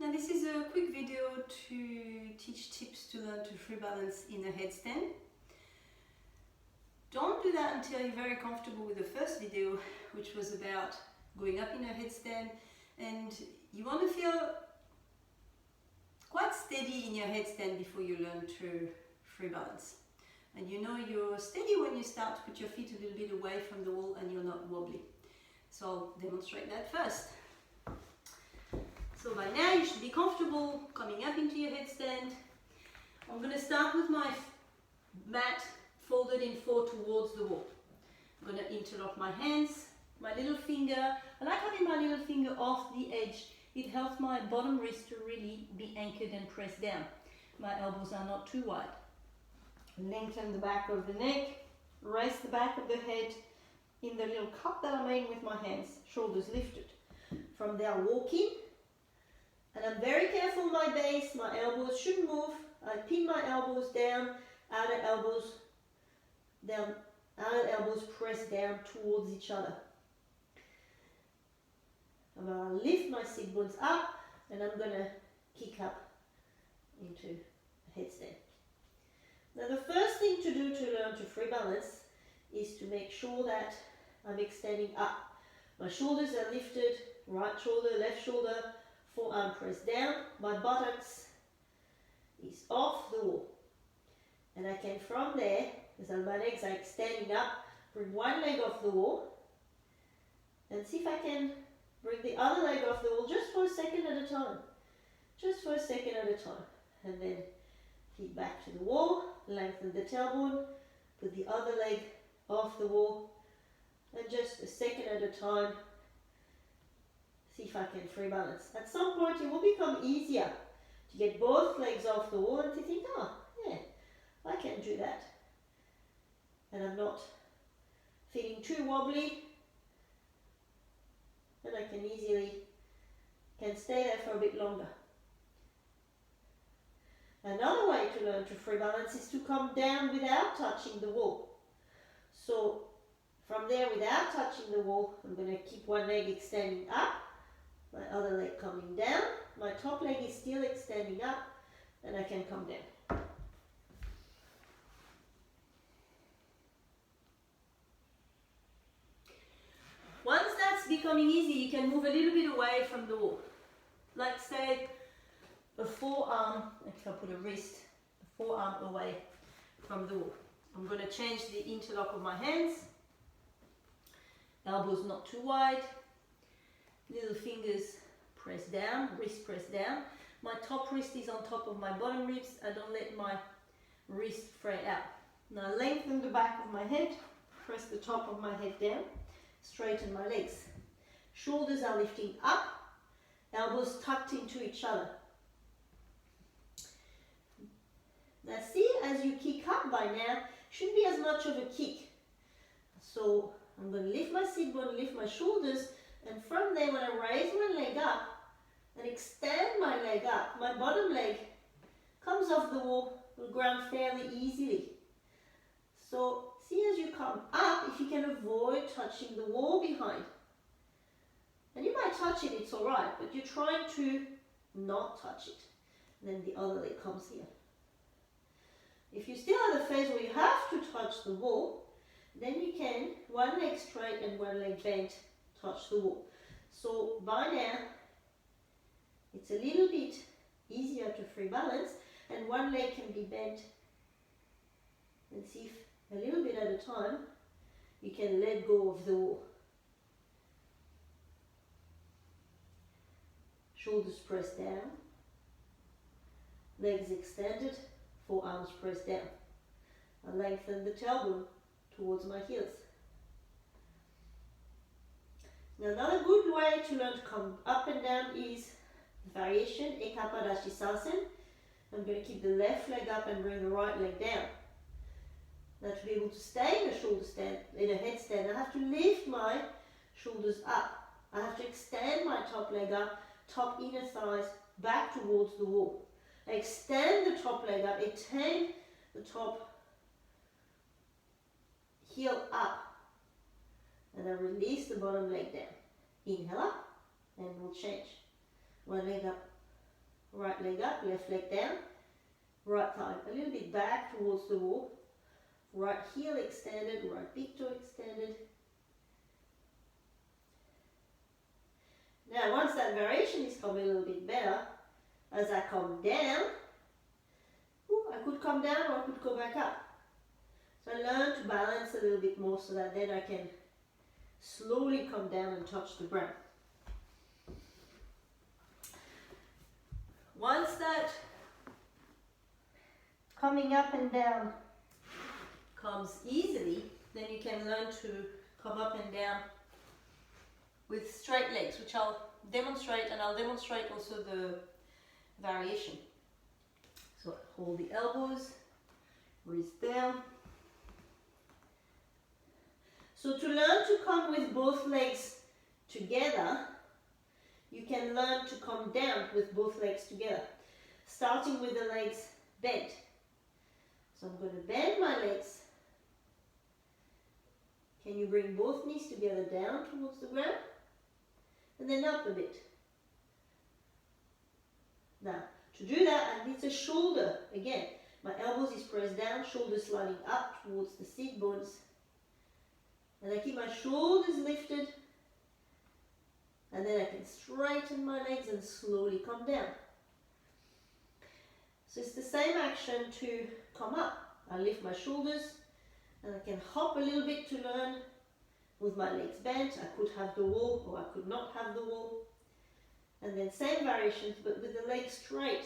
Now this is a quick video to teach tips to learn to free balance in a headstand. Don't do that until you're very comfortable with the first video, which was about going up in a headstand, and you want to feel quite steady in your headstand before you learn to free balance. And you know you're steady when you start to put your feet a little bit away from the wall and you're not wobbly. So I'll demonstrate that first. So by now you should be comfortable coming up into your headstand. I'm going to start with my mat folded in four towards the wall. I'm going to interlock my hands, my little finger. I like having my little finger off the edge. It helps my bottom wrist to really be anchored and pressed down. My elbows are not too wide. Lengthen the back of the neck, raise the back of the head in the little cup that I made with my hands, shoulders lifted. From there, walk in. And I'm very careful on my base, my elbows shouldn't move. I pin my elbows down, outer elbows down, outer elbows press down towards each other. I'm going to lift my sit bones up and I'm going to kick up into a headstand. Now the first thing to do to learn to free balance is to make sure that I'm extending up. My shoulders are lifted, right shoulder, left shoulder, forearm pressed down, my buttocks is off the wall. And I can from there, as my legs are extending up, bring one leg off the wall and see if I can bring the other leg off the wall just for a second at a time. Just for a second at a time. And then feet back to the wall, lengthen the tailbone, put the other leg off the wall, and just a second at a time, see if I can free balance. At some point it will become easier to get both legs off the wall and to think, oh yeah, I can do that. And I'm not feeling too wobbly, and I can easily stay there for a bit longer. Another way to learn to free balance is to come down without touching the wall. So from there, without touching the wall, I'm going to keep one leg extending up, my other leg coming down, my top leg is still extending up, and I can come down. Once that's becoming easy, you can move a little bit away from the wall. Like say, a forearm, if I put a wrist, a forearm away from the wall. I'm going to change the interlock of my hands. Elbows not too wide. Little fingers press down, wrist press down. My top wrist is on top of my bottom ribs. I don't let my wrist fray out. Now lengthen the back of my head, press the top of my head down, straighten my legs. Shoulders are lifting up, elbows tucked into each other. Now see, as you kick up by now, shouldn't be as much of a kick. So I'm going to lift my sit bone, lift my shoulders, and from there when I raise my leg up and extend my leg up, my bottom leg comes off the wall, the ground fairly easily. So see, as you come up, if you can avoid touching the wall behind. And you might touch it, it's alright, but you're trying to not touch it. And then the other leg comes here. If you're still at the phase where you have to touch the wall, then you can, one leg straight and one leg bent, touch the wall. So by now, it's a little bit easier to free balance, and one leg can be bent. And see if a little bit at a time, you can let go of the wall. Shoulders pressed down, legs extended, forearms pressed down. I lengthen the tailbone towards my heels. Now another good way to learn to come up and down is the variation Sirsasana. I'm going to keep the left leg up and bring the right leg down. Now to be able to stay in a shoulder stand, in a headstand, I have to lift my shoulders up. I have to extend my top leg up, top inner thighs back towards the wall. I extend the top leg up, extend the top heel up, and I release the bottom leg down. Inhale up, and we'll change. One leg up, Right leg up, left leg down. Right thigh a little bit back towards the wall. Right heel extended, right big toe extended. Now once that variation is coming a little bit better, as I come down, I could come down or I could go back up. So I learn to balance a little bit more so that then I can slowly come down and touch the ground. Once that coming up and down comes easily, then you can learn to come up and down with straight legs, which I'll demonstrate, and I'll demonstrate also the variation. So hold the elbows, wrist down. So to learn to come with both legs together, you can learn to come down with both legs together, starting with the legs bent. So I'm going to bend my legs. Can you bring both knees together down towards the ground? And then up a bit. Now, to do that, I need a shoulder. Again, my elbows is pressed down, shoulders sliding up towards the seat bones. And I keep my shoulders lifted. And then I can straighten my legs and slowly come down. So it's the same action to come up. I lift my shoulders and I can hop a little bit to learn with my legs bent. I could have the wall or I could not have the wall. And then same variations but with the legs straight.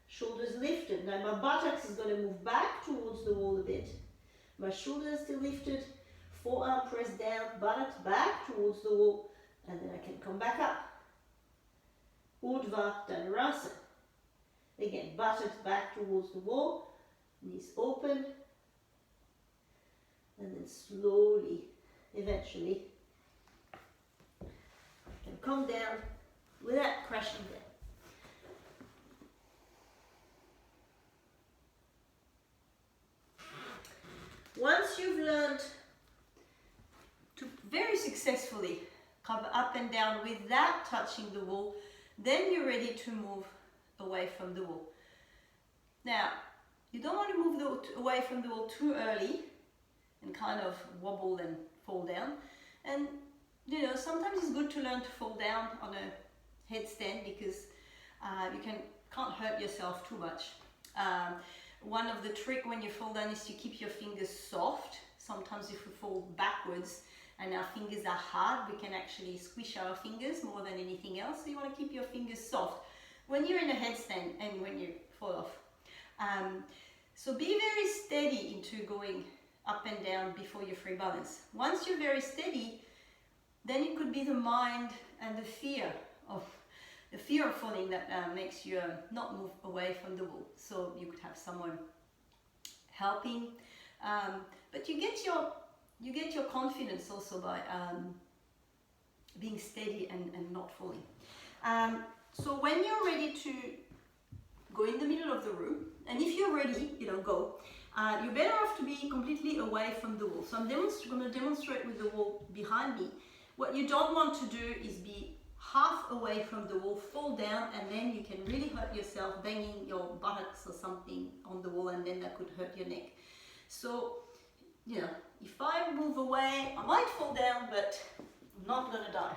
Shoulders lifted. Now my buttocks is going to move back towards the wall a bit. My shoulders still lifted. Forearm pressed down. Buttocks back towards the wall. And then I can come back up. Urdhva Dhanurasana. Again, buttocks back towards the wall, knees open, and then slowly, eventually, I can come down without crashing down. Once you've learned to very successfully come up and down without touching the wall, then you're ready to move away from the wall. Now, you don't want to move away from the wall too early and kind of wobble and fall down. And you know, sometimes it's good to learn to fall down on a headstand because you can't hurt yourself too much. One of the trick when you fall down is to keep your fingers soft. Sometimes if we fall backwards and our fingers are hard, we can actually squish our fingers more than anything else. So you want to keep your fingers soft when you're in a headstand and when you fall off. So be very steady into going up and down before you free balance. Once you're very steady, then it could be the mind and the fear of falling that makes you not move away from the wall. So you could have someone helping, but you get your confidence also by being steady and not falling. So when you're ready to go in the middle of the room, and if you're ready, go. You're better off to be completely away from the wall. So I'm going to demonstrate with the wall behind me. What you don't want to do is be half away from the wall, fall down, and then you can really hurt yourself banging your buttocks or something on the wall, and then that could hurt your neck. So, if I move away, I might fall down, but I'm not going to die.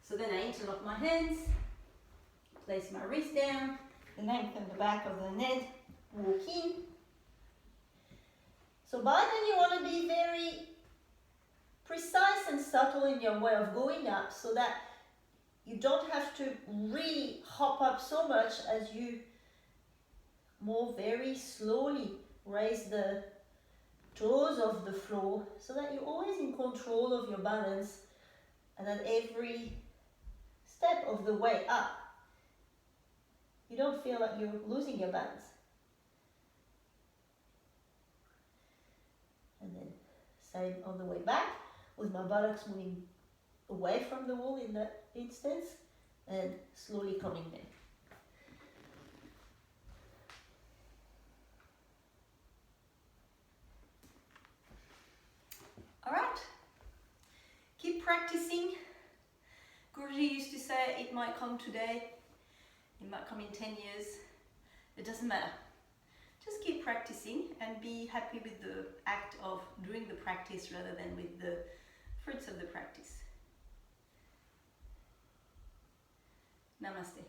So then I interlock my hands, place my wrist down, lengthen the back of the neck, walk in. So by then you want to be very precise and subtle in your way of going up so that you don't have to really hop up so much as you more very slowly raise the toes off the floor so that you're always in control of your balance, and at every step of the way up you don't feel like you're losing your balance. And then same on the way back, with my buttocks moving away from the wall in that instance and slowly coming down. All right, keep practicing. Go Guruji used to say it might come today, it might come in 10 years. It doesn't matter. Just keep practicing and be happy with the act of doing the practice rather than with the fruits of the practice. Namaste.